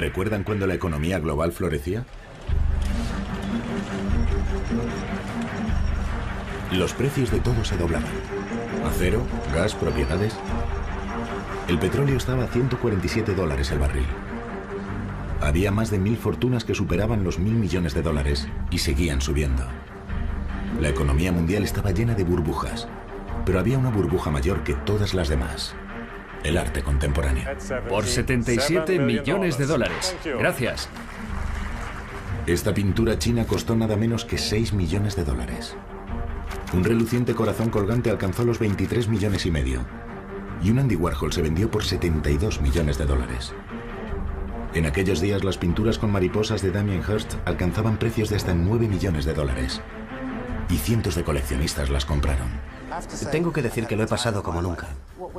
¿Recuerdan cuando la economía global florecía? Los precios de todo se doblaban. Acero, gas, propiedades. El petróleo estaba a $147 el barril. Había más de 1000 fortunas que superaban los 1000 millones de dólares y seguían subiendo. La economía mundial estaba llena de burbujas, pero había una burbuja mayor que todas las demás: el arte contemporáneo. Por 77 millones de dólares. Gracias. Esta pintura china costó nada menos que 6 millones de dólares. Un reluciente corazón colgante alcanzó los 23 millones y medio. Y un Andy Warhol se vendió por 72 millones de dólares. En aquellos días las pinturas con mariposas de Damien Hirst alcanzaban precios de hasta 9 millones de dólares. Y cientos de coleccionistas las compraron. Tengo que decir que lo he pasado como nunca.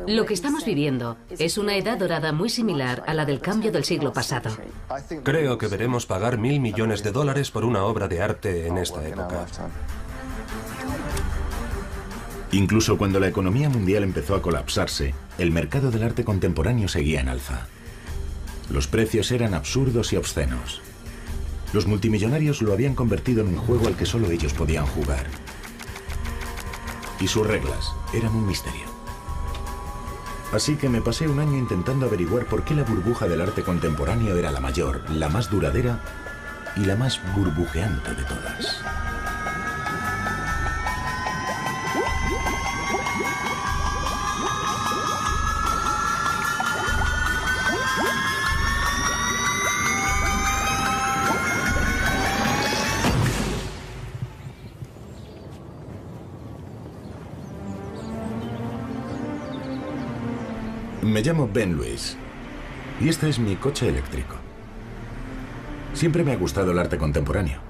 Lo que estamos viviendo es una edad dorada muy similar a la del cambio del siglo pasado. Creo que veremos pagar 1000 millones de dólares por una obra de arte en esta época. Incluso cuando la economía mundial empezó a colapsarse, el mercado del arte contemporáneo seguía en alza. Los precios eran absurdos y obscenos. Los multimillonarios lo habían convertido en un juego al que solo ellos podían jugar. Y sus reglas eran un misterio. Así que me pasé un año intentando averiguar por qué la burbuja del arte contemporáneo era la mayor, la más duradera y la más burbujeante de todas. Me llamo Ben Lewis y este es mi coche eléctrico. Siempre me ha gustado el arte contemporáneo.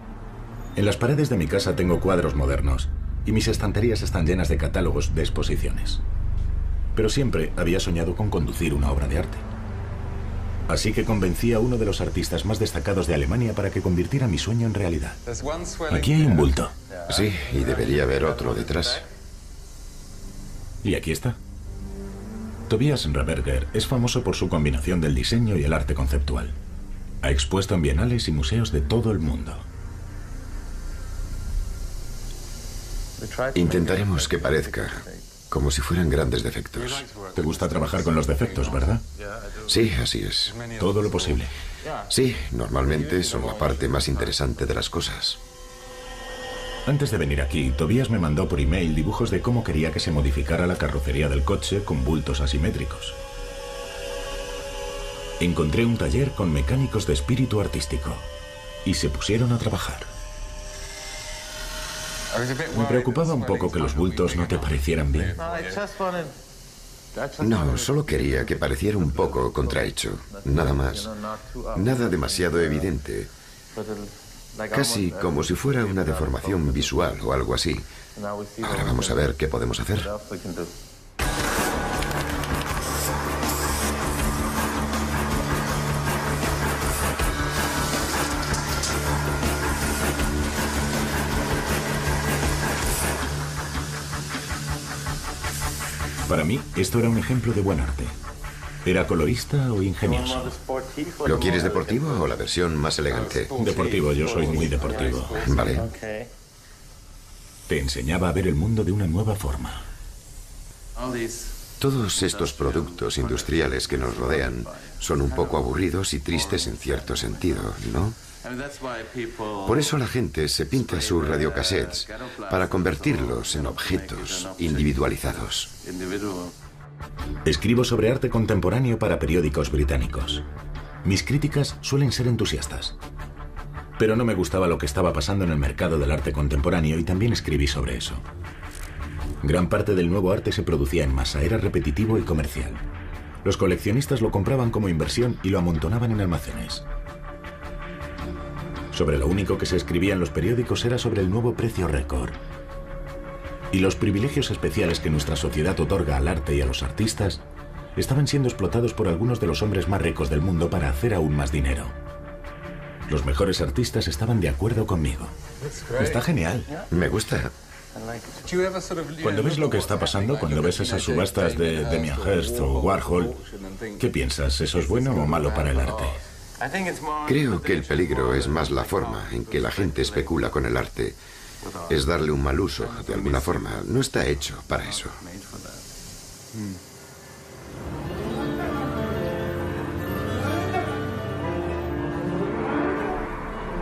En las paredes de mi casa tengo cuadros modernos y mis estanterías están llenas de catálogos de exposiciones. Pero siempre había soñado con conducir una obra de arte. Así que convencí a uno de los artistas más destacados de Alemania para que convirtiera mi sueño en realidad. Aquí hay un bulto. Sí, y debería haber otro detrás. Y aquí está. Tobias Reberger es famoso por su combinación del diseño y el arte conceptual. Ha expuesto en bienales y museos de todo el mundo. Intentaremos que parezca como si fueran grandes defectos. Te gusta trabajar con los defectos, ¿verdad? Sí, así es. Todo lo posible. Sí, normalmente son la parte más interesante de las cosas. Antes de venir aquí, Tobias me mandó por email dibujos de cómo quería que se modificara la carrocería del coche con bultos asimétricos. Encontré un taller con mecánicos de espíritu artístico y se pusieron a trabajar. Me preocupaba un poco que los bultos no te parecieran bien. No, solo quería que pareciera un poco contrahecho, nada más. Nada demasiado evidente. Casi como si fuera una deformación visual o algo así. Ahora vamos a ver qué podemos hacer. Para mí, esto era un ejemplo de buen arte. ¿Era colorista o ingenioso? ¿Lo quieres deportivo o la versión más elegante? Deportivo, yo soy muy deportivo. Vale. Te enseñaba a ver el mundo de una nueva forma. Todos estos productos industriales que nos rodean son un poco aburridos y tristes en cierto sentido, ¿no? Por eso la gente se pinta sus radiocassettes para convertirlos en objetos individualizados. Escribo sobre arte contemporáneo para periódicos británicos. Mis críticas suelen ser entusiastas. Pero no me gustaba lo que estaba pasando en el mercado del arte contemporáneo y también escribí sobre eso. Gran parte del nuevo arte se producía en masa, era repetitivo y comercial. Los coleccionistas lo compraban como inversión y lo amontonaban en almacenes. Sobre lo único que se escribía en los periódicos era sobre el nuevo precio récord. Y los privilegios especiales que nuestra sociedad otorga al arte y a los artistas estaban siendo explotados por algunos de los hombres más ricos del mundo para hacer aún más dinero. Los mejores artistas estaban de acuerdo conmigo. Está genial. Me gusta. Cuando ves lo que está pasando, cuando ves esas subastas de Damien Hirst o Warhol, ¿qué piensas? ¿Eso es bueno o malo para el arte? Creo que el peligro es más la forma en que la gente especula con el arte. Es darle un mal uso, de alguna forma. No está hecho para eso.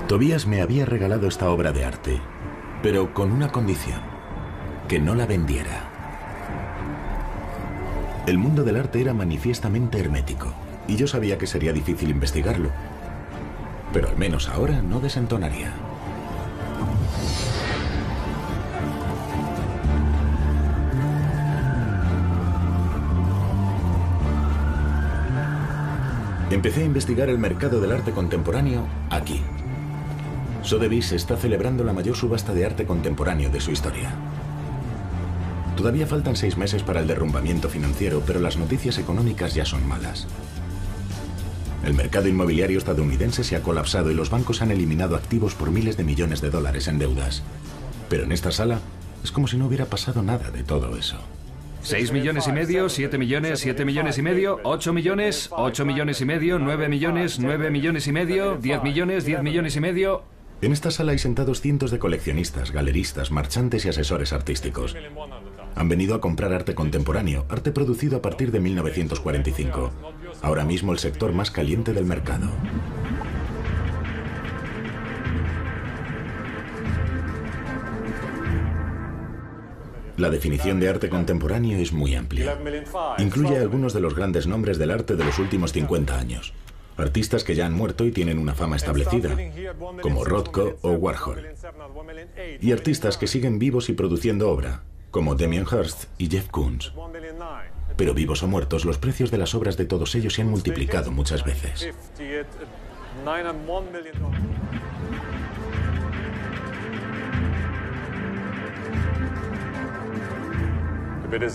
Tobías me había regalado esta obra de arte, pero con una condición: que no la vendiera. El mundo del arte era manifiestamente hermético, y yo sabía que sería difícil investigarlo, pero al menos ahora no desentonaría. Empecé a investigar el mercado del arte contemporáneo aquí. Sotheby's está celebrando la mayor subasta de arte contemporáneo de su historia. Todavía faltan 6 meses para el derrumbamiento financiero, pero las noticias económicas ya son malas. El mercado inmobiliario estadounidense se ha colapsado y los bancos han eliminado activos por miles de millones de dólares en deudas. Pero en esta sala es como si no hubiera pasado nada de todo eso. 6 millones y medio, 7 millones, 7 millones y medio, 8 millones, 8 millones y medio, 9 millones, 9 millones y medio, 10 millones, 10 millones y medio. En esta sala hay sentados cientos de coleccionistas, galeristas, marchantes y asesores artísticos. Han venido a comprar arte contemporáneo, arte producido a partir de 1945. Ahora mismo el sector más caliente del mercado. La definición de arte contemporáneo es muy amplia. Incluye a algunos de los grandes nombres del arte de los últimos 50 años. Artistas que ya han muerto y tienen una fama establecida, como Rothko o Warhol. Y artistas que siguen vivos y produciendo obra, como Damien Hirst y Jeff Koons. Pero vivos o muertos, los precios de las obras de todos ellos se han multiplicado muchas veces.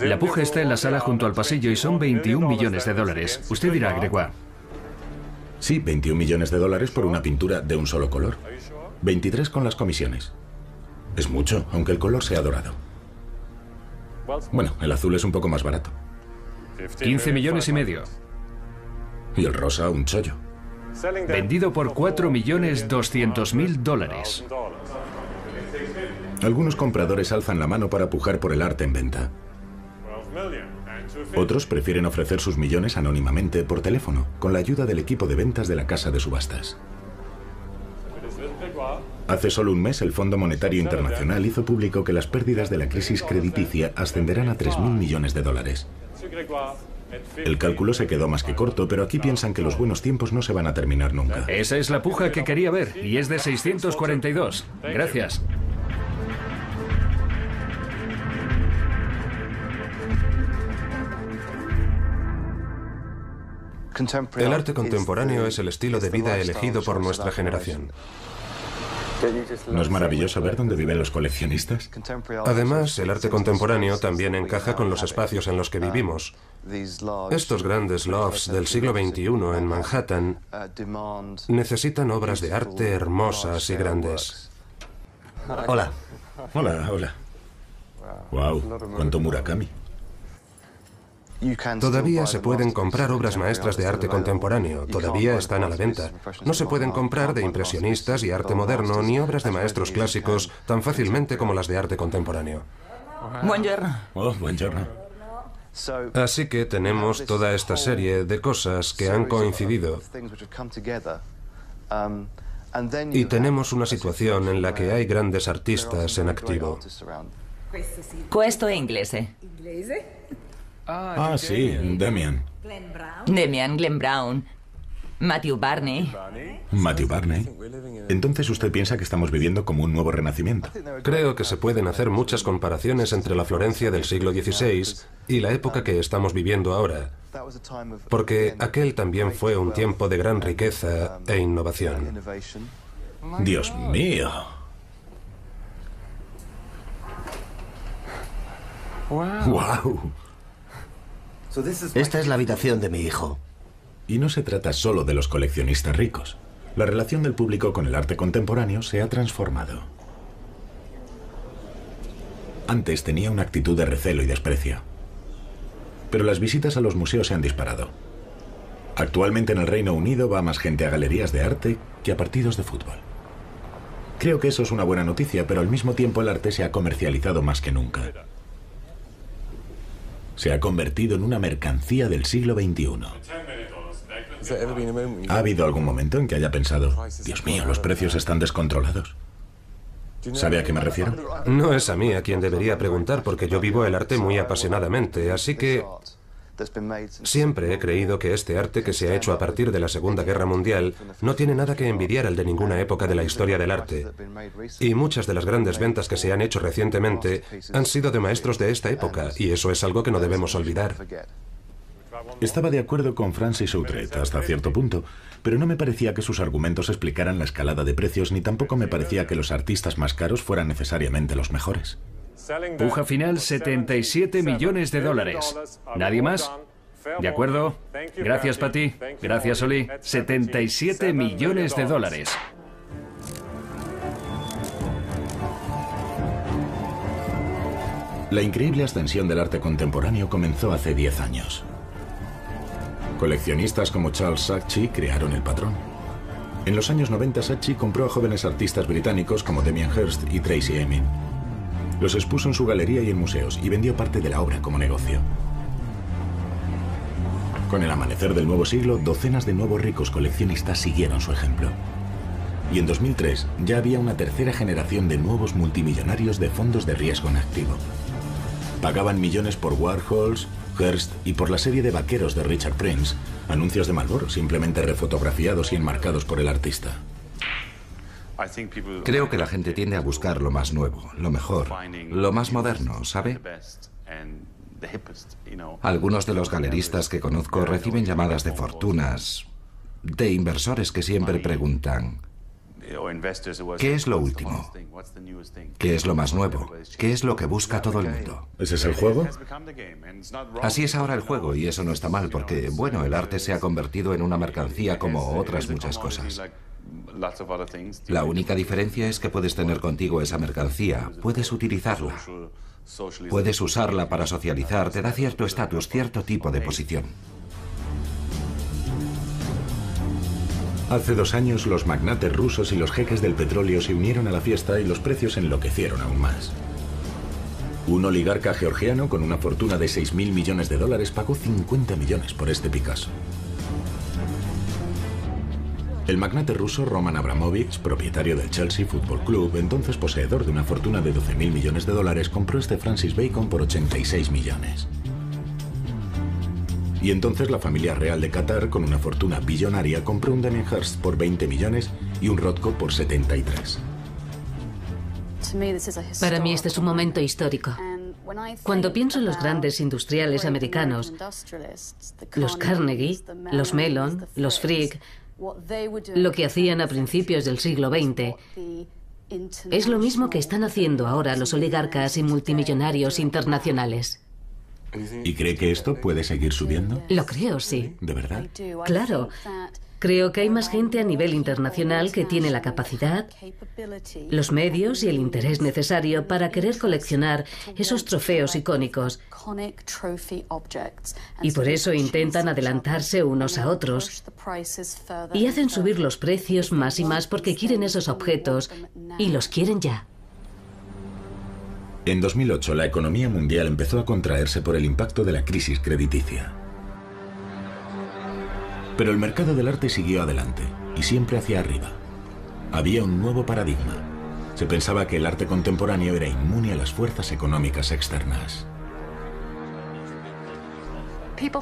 La puja está en la sala junto al pasillo y son 21 millones de dólares. Usted dirá, Gregoire. Sí, 21 millones de dólares por una pintura de un solo color. 23 con las comisiones. Es mucho, aunque el color sea dorado. Bueno, el azul es un poco más barato. 15 millones y medio. Y el rosa, un chollo. Vendido por 4.200.000 dólares. Algunos compradores alzan la mano para pujar por el arte en venta. Otros prefieren ofrecer sus millones anónimamente por teléfono, con la ayuda del equipo de ventas de la casa de subastas. Hace solo un mes, el Fondo Monetario Internacional hizo público que las pérdidas de la crisis crediticia ascenderán a 3.000 millones de dólares. El cálculo se quedó más que corto, pero aquí piensan que los buenos tiempos no se van a terminar nunca. Esa es la puja que quería ver, y es de 642. Gracias. El arte contemporáneo es el estilo de vida elegido por nuestra generación. ¿No es maravilloso ver dónde viven los coleccionistas? Además, el arte contemporáneo también encaja con los espacios en los que vivimos. Estos grandes lofts del siglo XXI en Manhattan necesitan obras de arte hermosas y grandes. Hola. Hola, hola. Wow, cuánto Murakami. Todavía se pueden comprar obras maestras de arte contemporáneo, todavía están a la venta. No se pueden comprar de impresionistas y arte moderno, ni obras de maestros clásicos tan fácilmente como las de arte contemporáneo. Buongiorno. Oh, buongiorno. Así que tenemos toda esta serie de cosas que han coincidido. Y tenemos una situación en la que hay grandes artistas en activo. Questo è inglese. Ah, sí, Damien. Damian, Glenn Brown, Matthew Barney. Matthew Barney. Entonces usted piensa que estamos viviendo como un nuevo renacimiento. Creo que se pueden hacer muchas comparaciones entre la Florencia del siglo XVI y la época que estamos viviendo ahora, porque aquel también fue un tiempo de gran riqueza e innovación. Dios mío. Wow. Esta es la habitación de mi hijo. Y no se trata solo de los coleccionistas ricos. La relación del público con el arte contemporáneo se ha transformado. Antes tenía una actitud de recelo y desprecio. Pero las visitas a los museos se han disparado. Actualmente en el Reino Unido va más gente a galerías de arte que a partidos de fútbol. Creo que eso es una buena noticia, pero al mismo tiempo el arte se ha comercializado más que nunca. Se ha convertido en una mercancía del siglo XXI. ¿Ha habido algún momento en que haya pensado, Dios mío, los precios están descontrolados? ¿Sabe a qué me refiero? No es a mí a quien debería preguntar, porque yo vivo el arte muy apasionadamente, así que siempre he creído que este arte que se ha hecho a partir de la Segunda Guerra Mundial no tiene nada que envidiar al de ninguna época de la historia del arte. Y muchas de las grandes ventas que se han hecho recientemente han sido de maestros de esta época, y eso es algo que no debemos olvidar. Estaba de acuerdo con Francis Outret hasta cierto punto, pero no me parecía que sus argumentos explicaran la escalada de precios, ni tampoco me parecía que los artistas más caros fueran necesariamente los mejores. Puja final, 77 millones de dólares. ¿Nadie más? ¿De acuerdo? Gracias, Patty. Gracias, Oli. 77 millones de dólares. La increíble ascensión del arte contemporáneo comenzó hace 10 años. Coleccionistas como Charles Saatchi crearon el patrón. En los años 90, Saatchi compró a jóvenes artistas británicos como Damien Hirst y Tracey Emin. Los expuso en su galería y en museos y vendió parte de la obra como negocio. Con el amanecer del nuevo siglo, docenas de nuevos ricos coleccionistas siguieron su ejemplo. Y en 2003 ya había una tercera generación de nuevos multimillonarios de fondos de riesgo en activo. Pagaban millones por Warhols, Hearst y por la serie de vaqueros de Richard Prince, anuncios de Marlboro simplemente refotografiados y enmarcados por el artista. Creo que la gente tiende a buscar lo más nuevo, lo mejor, lo más moderno, ¿sabe? Algunos de los galeristas que conozco reciben llamadas de fortunas, de inversores que siempre preguntan, ¿qué es lo último? ¿Qué es lo más nuevo? ¿Qué es lo que busca todo el mundo? ¿Ese es el juego? Así es ahora el juego, y eso no está mal, porque, bueno, el arte se ha convertido en una mercancía como otras muchas cosas. La única diferencia es que puedes tener contigo esa mercancía, puedes utilizarla, puedes usarla para socializar, te da cierto estatus, cierto tipo de posición. Hace 2 años los magnates rusos y los jeques del petróleo se unieron a la fiesta y los precios enloquecieron aún más. Un oligarca georgiano con una fortuna de 6.000 millones de dólares pagó 50 millones por este Picasso. El magnate ruso Roman Abramovich, propietario del Chelsea Football Club, entonces poseedor de una fortuna de 12.000 millones de dólares, compró este Francis Bacon por 86 millones. Y entonces la familia real de Qatar, con una fortuna billonaria, compró un Damien Hirst por 20 millones y un Rothko por 73. Para mí este es un momento histórico. Cuando pienso en los grandes industriales americanos, los Carnegie, los Mellon, los Frick, lo que hacían a principios del siglo XX, es lo mismo que están haciendo ahora los oligarcas y multimillonarios internacionales. ¿Y cree que esto puede seguir subiendo? Lo creo, sí. ¿De verdad? Claro. Creo que hay más gente a nivel internacional que tiene la capacidad, los medios y el interés necesario para querer coleccionar esos trofeos icónicos. Y por eso intentan adelantarse unos a otros y hacen subir los precios más y más porque quieren esos objetos y los quieren ya. En 2008, la economía mundial empezó a contraerse por el impacto de la crisis crediticia. Pero el mercado del arte siguió adelante, y siempre hacia arriba. Había un nuevo paradigma. Se pensaba que el arte contemporáneo era inmune a las fuerzas económicas externas.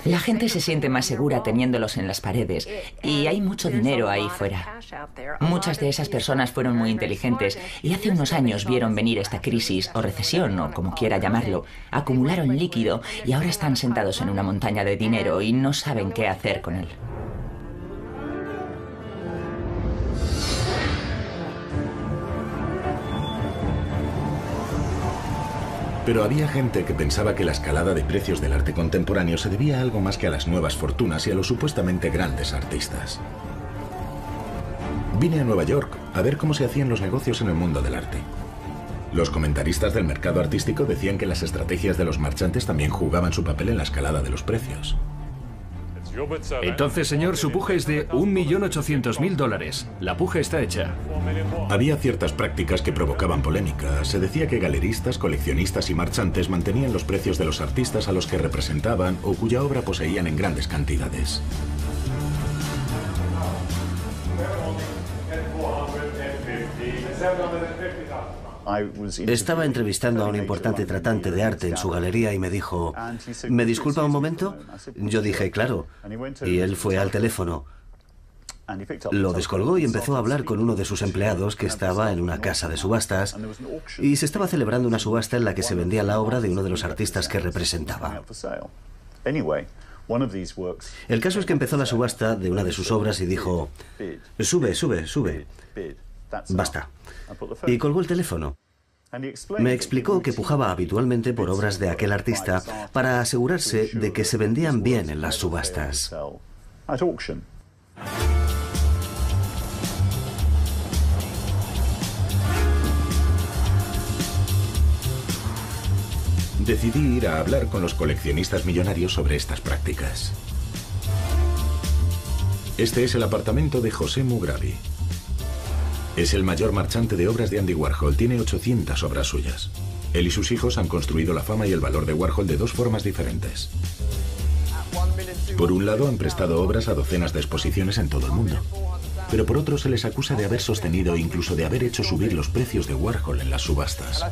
La gente se siente más segura teniéndolos en las paredes y hay mucho dinero ahí fuera. Muchas de esas personas fueron muy inteligentes y hace unos años vieron venir esta crisis o recesión o como quiera llamarlo, acumularon líquido y ahora están sentados en una montaña de dinero y no saben qué hacer con él. Pero había gente que pensaba que la escalada de precios del arte contemporáneo se debía a algo más que a las nuevas fortunas y a los supuestamente grandes artistas. Vine a Nueva York a ver cómo se hacían los negocios en el mundo del arte. Los comentaristas del mercado artístico decían que las estrategias de los marchantes también jugaban su papel en la escalada de los precios. Entonces, señor, su puja es de $1.800.000. La puja está hecha. Había ciertas prácticas que provocaban polémica. Se decía que galeristas, coleccionistas y marchantes mantenían los precios de los artistas a los que representaban o cuya obra poseían en grandes cantidades. Estaba entrevistando a un importante tratante de arte en su galería y me dijo, ¿me disculpa un momento? Yo dije, claro. Y él fue al teléfono. Lo descolgó y empezó a hablar con uno de sus empleados que estaba en una casa de subastas y se estaba celebrando una subasta en la que se vendía la obra de uno de los artistas que representaba. El caso es que empezó la subasta de una de sus obras y dijo, sube, sube, sube. Basta. Y colgó el teléfono. Me explicó que pujaba habitualmente por obras de aquel artista para asegurarse de que se vendían bien en las subastas. Decidí ir a hablar con los coleccionistas millonarios sobre estas prácticas. Este es el apartamento de José Mugrabi. Es el mayor marchante de obras de Andy Warhol. Tiene 800 obras suyas. Él y sus hijos han construido la fama y el valor de Warhol de dos formas diferentes. Por un lado, han prestado obras a docenas de exposiciones en todo el mundo. Pero por otro, se les acusa de haber sostenido e incluso de haber hecho subir los precios de Warhol en las subastas.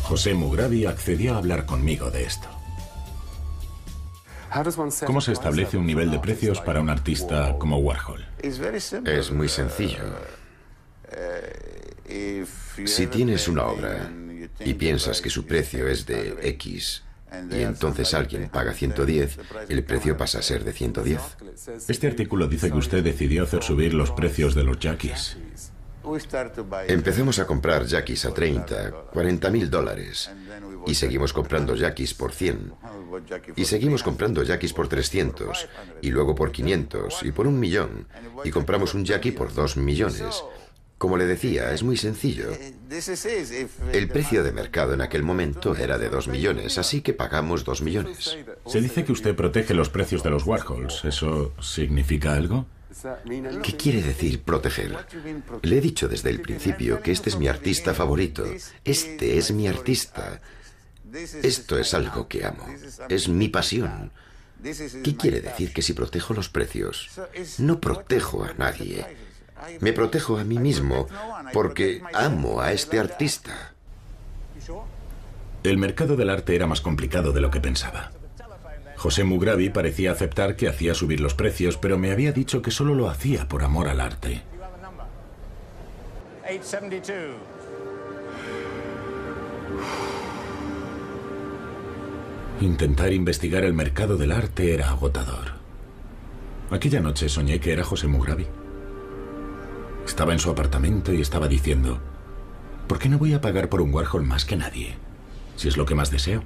José Mugrabi accedió a hablar conmigo de esto. ¿Cómo se establece un nivel de precios para un artista como Warhol? Es muy sencillo. Si tienes una obra y piensas que su precio es de X y entonces alguien paga 110, el precio pasa a ser de 110. Este artículo dice que usted decidió hacer subir los precios de los Jackies. Empezamos a comprar Jackies a 30, 40.000 dólares y seguimos comprando Jackies por 100 y seguimos comprando Jackies por 300 y luego por 500 y por 1 millón y compramos un Jackie por 2 millones. Como le decía, es muy sencillo. El precio de mercado en aquel momento era de 2 millones, así que pagamos 2 millones. Se dice que usted protege los precios de los Warhols. ¿Eso significa algo? ¿Qué quiere decir proteger? Le he dicho desde el principio que este es mi artista favorito. Este es mi artista. Esto es algo que amo. Es mi pasión. ¿Qué quiere decir que si protejo los precios? No protejo a nadie. Me protejo a mí mismo porque amo a este artista. El mercado del arte era más complicado de lo que pensaba. José Mugrabi parecía aceptar que hacía subir los precios, pero me había dicho que solo lo hacía por amor al arte. Intentar investigar el mercado del arte era agotador. Aquella noche soñé que era José Mugrabi. Estaba en su apartamento y estaba diciendo, ¿por qué no voy a pagar por un Warhol más que nadie? Si es lo que más deseo.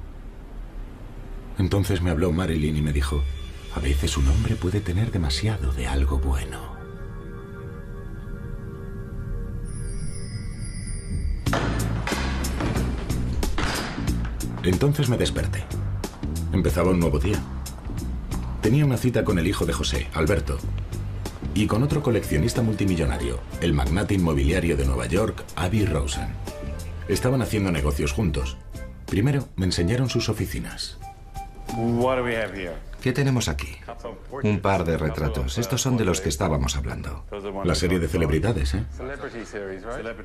Entonces me habló Marilyn y me dijo, a veces un hombre puede tener demasiado de algo bueno. Entonces me desperté. Empezaba un nuevo día. Tenía una cita con el hijo de José, Alberto, y con otro coleccionista multimillonario, el magnate inmobiliario de Nueva York, Avi Rosen. Estaban haciendo negocios juntos. Primero me enseñaron sus oficinas. ¿Qué tenemos aquí? Un par de retratos. Estos son de los que estábamos hablando. La serie de celebridades, ¿eh?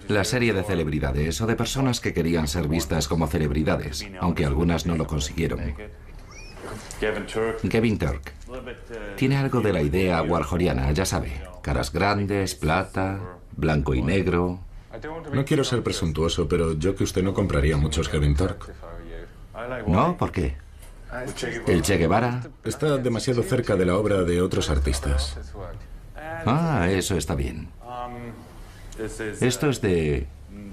La serie de celebridades o de personas que querían ser vistas como celebridades, aunque algunas no lo consiguieron. Kevin Turk. Tiene algo de la idea warholiana, ya sabe. Caras grandes, plata, blanco y negro. No quiero ser presuntuoso, pero yo que usted no compraría muchos Kevin Turk. ¿No? ¿Por qué? ¿El Che Guevara? Está demasiado cerca de la obra de otros artistas. Ah, eso está bien. Esto es de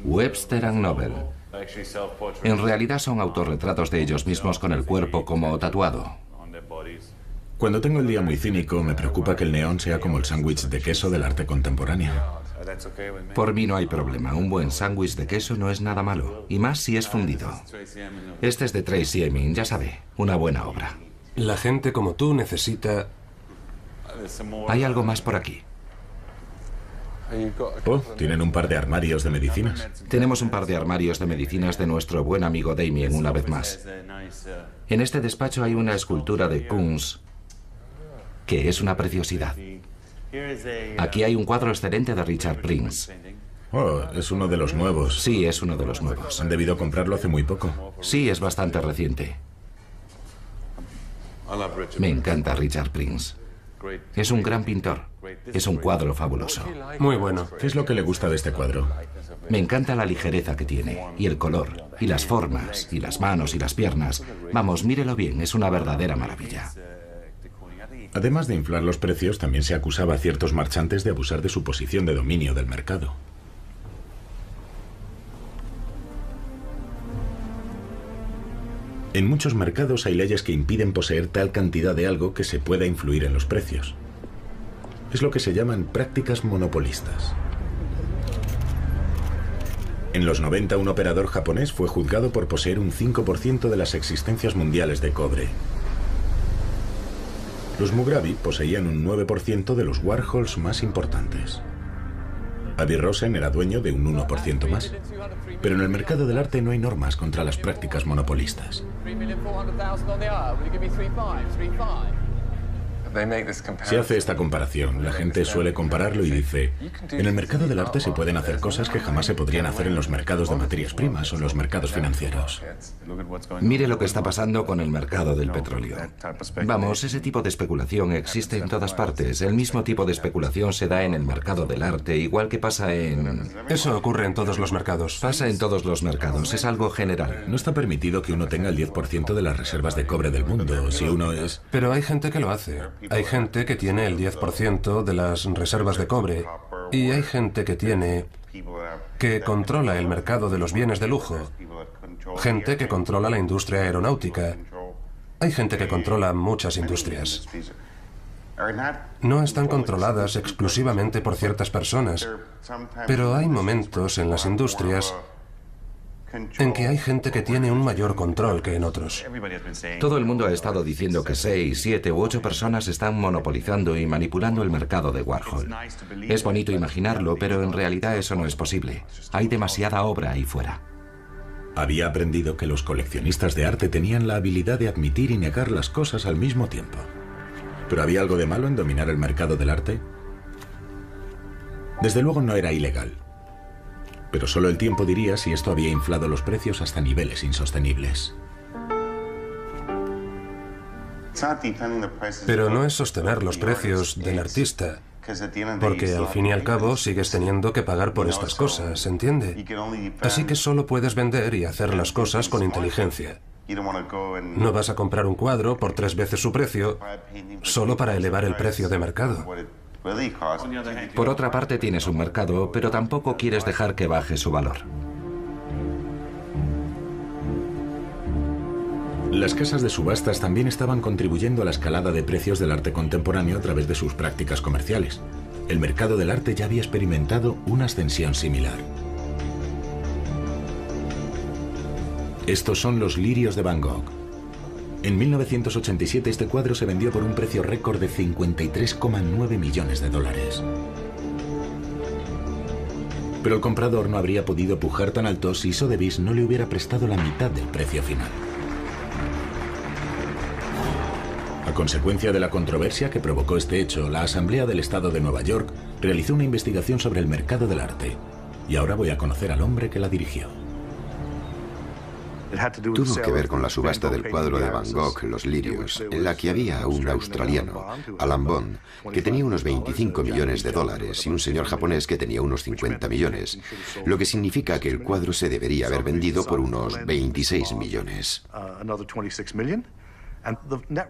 Webster and Nobel. En realidad son autorretratos de ellos mismos con el cuerpo como tatuado. Cuando tengo el día muy cínico, me preocupa que el neón sea como el sándwich de queso del arte contemporáneo. Por mí no hay problema. Un buen sándwich de queso no es nada malo, y más si es fundido. Este es de Tracey Emin, ya sabe, una buena obra. La gente como tú necesita... Hay algo más por aquí. Oh, tienen un par de armarios de medicinas. Tenemos un par de armarios de medicinas de nuestro buen amigo Damien, una vez más. En este despacho hay una escultura de Kunz, que es una preciosidad. Aquí hay un cuadro excelente de Richard Prince. Oh, es uno de los nuevos. Sí, es uno de los nuevos. Han debido comprarlo hace muy poco. Sí, es bastante reciente. Me encanta Richard Prince. Es un gran pintor. Es un cuadro fabuloso. Muy bueno. ¿Qué es lo que le gusta de este cuadro? Me encanta la ligereza que tiene, y el color, y las formas, y las manos y las piernas. Vamos, mírelo bien, es una verdadera maravilla. Además de inflar los precios, también se acusaba a ciertos marchantes de abusar de su posición de dominio del mercado. En muchos mercados hay leyes que impiden poseer tal cantidad de algo que se pueda influir en los precios. Es lo que se llaman prácticas monopolistas. En los 90, un operador japonés fue juzgado por poseer un 5% de las existencias mundiales de cobre. Los Mugrabi poseían un 9% de los Warhols más importantes. Avi Rosen era dueño de un 1% más. Pero en el mercado del arte no hay normas contra las prácticas monopolistas. Se hace esta comparación. La gente suele compararlo y dice, en el mercado del arte se pueden hacer cosas que jamás se podrían hacer en los mercados de materias primas o en los mercados financieros. Mire lo que está pasando con el mercado del petróleo. Vamos, ese tipo de especulación existe en todas partes. El mismo tipo de especulación se da en el mercado del arte, igual que pasa en... Eso ocurre en todos los mercados. Pasa en todos los mercados, es algo general. No está permitido que uno tenga el 10% de las reservas de cobre del mundo, si uno es... Pero hay gente que lo hace. Hay gente que tiene el 10% de las reservas de cobre y hay gente que controla el mercado de los bienes de lujo, gente que controla la industria aeronáutica, hay gente que controla muchas industrias. No están controladas exclusivamente por ciertas personas, pero hay momentos en las industrias en que hay gente que tiene un mayor control que en otros. Todo el mundo ha estado diciendo que 6, 7 u 8 personas están monopolizando y manipulando el mercado de Warhol. Es bonito imaginarlo, pero en realidad eso no es posible. Hay demasiada obra ahí fuera. Había aprendido que los coleccionistas de arte tenían la habilidad de admitir y negar las cosas al mismo tiempo. ¿Pero había algo de malo en dominar el mercado del arte? Desde luego no era ilegal. Pero solo el tiempo diría si esto había inflado los precios hasta niveles insostenibles. Pero no es sostener los precios del artista, porque al fin y al cabo sigues teniendo que pagar por estas cosas, ¿entiende? Así que solo puedes vender y hacer las cosas con inteligencia. No vas a comprar un cuadro por 3 veces su precio solo para elevar el precio de mercado. Por otra parte, tienes un mercado, pero tampoco quieres dejar que baje su valor. Las casas de subastas también estaban contribuyendo a la escalada de precios del arte contemporáneo a través de sus prácticas comerciales. El mercado del arte ya había experimentado una ascensión similar. Estos son los lirios de Van Gogh. En 1987 este cuadro se vendió por un precio récord de 53,9 millones de dólares. Pero el comprador no habría podido pujar tan alto si Sotheby's no le hubiera prestado la mitad del precio final. A consecuencia de la controversia que provocó este hecho, la Asamblea del Estado de Nueva York realizó una investigación sobre el mercado del arte. Y ahora voy a conocer al hombre que la dirigió. Tuvo que ver con la subasta del cuadro de Van Gogh, Los Lirios, en la que había un australiano, Alan Bond, que tenía unos 25 millones de dólares y un señor japonés que tenía unos 50 millones, lo que significa que el cuadro se debería haber vendido por unos 26 millones.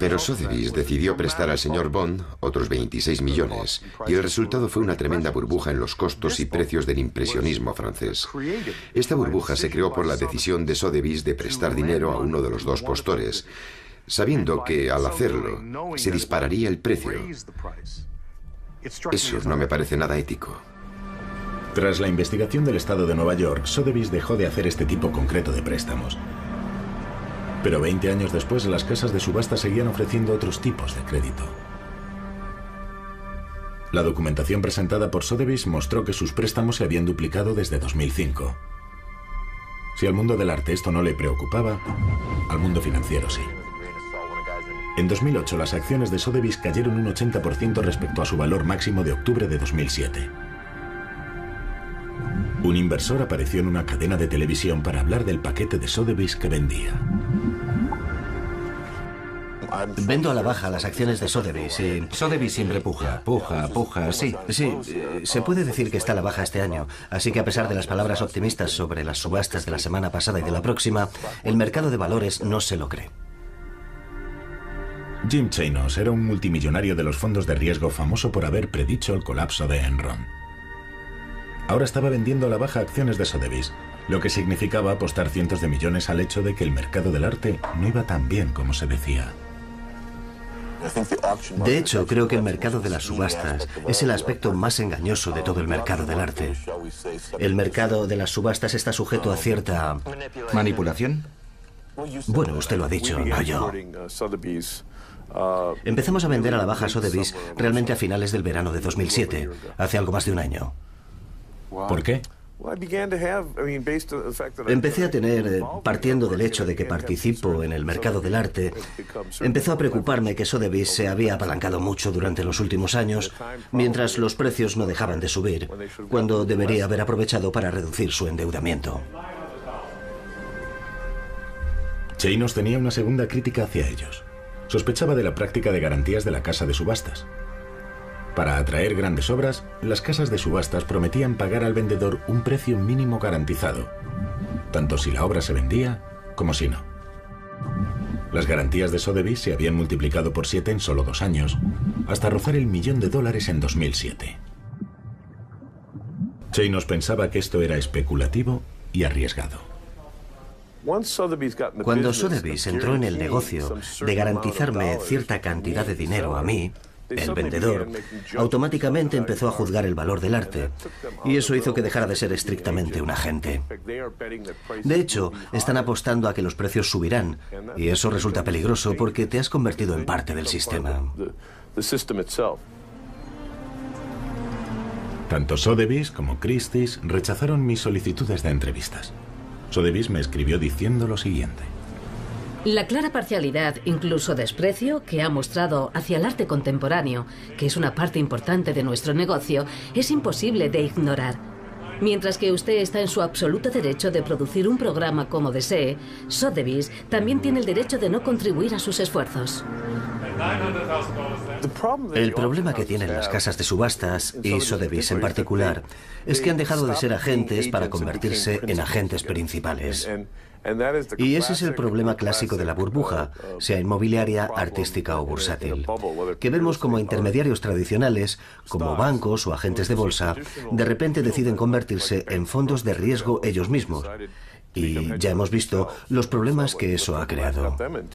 Pero Sotheby's decidió prestar al señor Bond otros 26 millones y el resultado fue una tremenda burbuja en los costos y precios del impresionismo francés. Esta burbuja se creó por la decisión de Sotheby's de prestar dinero a uno de los dos postores, sabiendo que al hacerlo se dispararía el precio. Eso no me parece nada ético. Tras la investigación del estado de Nueva York, Sotheby's dejó de hacer este tipo concreto de préstamos. Pero 20 años después, las casas de subasta seguían ofreciendo otros tipos de crédito. La documentación presentada por Sotheby's mostró que sus préstamos se habían duplicado desde 2005. Si al mundo del arte esto no le preocupaba, al mundo financiero sí. En 2008, las acciones de Sotheby's cayeron un 80% respecto a su valor máximo de octubre de 2007. Un inversor apareció en una cadena de televisión para hablar del paquete de Sotheby's que vendía. Vendo a la baja las acciones de Sotheby's y... Sotheby's siempre puja, sí. Sí, se puede decir que está a la baja este año, así que a pesar de las palabras optimistas sobre las subastas de la semana pasada y de la próxima, el mercado de valores no se lo cree. Jim Chanos era un multimillonario de los fondos de riesgo famoso por haber predicho el colapso de Enron. Ahora estaba vendiendo a la baja acciones de Sotheby's, lo que significaba apostar cientos de millones al hecho de que el mercado del arte no iba tan bien como se decía. De hecho, creo que el mercado de las subastas es el aspecto más engañoso de todo el mercado del arte. El mercado de las subastas está sujeto a cierta... ¿Manipulación? Bueno, usted lo ha dicho, no yo. Empezamos a vender a la baja Sotheby's realmente a finales del verano de 2007, hace algo más de un año. ¿Por qué? Empecé a tener, partiendo del hecho de que participo en el mercado del arte, empezó a preocuparme que Sotheby's se había apalancado mucho durante los últimos años, mientras los precios no dejaban de subir, cuando debería haber aprovechado para reducir su endeudamiento. Chanos tenía una segunda crítica hacia ellos. Sospechaba de la práctica de garantías de la casa de subastas. Para atraer grandes obras, las casas de subastas prometían pagar al vendedor un precio mínimo garantizado, tanto si la obra se vendía como si no. Las garantías de Sotheby's se habían multiplicado por 7 en solo 2 años, hasta rozar el $1.000.000 en 2007. Chanos pensaba que esto era especulativo y arriesgado. Cuando Sotheby's entró en el negocio de garantizarme cierta cantidad de dinero a mí, el vendedor, automáticamente empezó a juzgar el valor del arte, y eso hizo que dejara de ser estrictamente un agente. De hecho, están apostando a que los precios subirán, y eso resulta peligroso porque te has convertido en parte del sistema. Tanto Sotheby's como Christie's rechazaron mis solicitudes de entrevistas. Sotheby's me escribió diciendo lo siguiente. La clara parcialidad, incluso desprecio, que ha mostrado hacia el arte contemporáneo, que es una parte importante de nuestro negocio, es imposible de ignorar. Mientras que usted está en su absoluto derecho de producir un programa como desee, Sotheby's también tiene el derecho de no contribuir a sus esfuerzos. El problema que tienen las casas de subastas, y Sotheby's en particular, es que han dejado de ser agentes para convertirse en agentes principales. Y ese es el problema clásico de la burbuja, sea inmobiliaria, artística o bursátil, que vemos como intermediarios tradicionales, como bancos o agentes de bolsa, de repente deciden convertirse en fondos de riesgo ellos mismos. Y ya hemos visto los problemas que eso ha creado.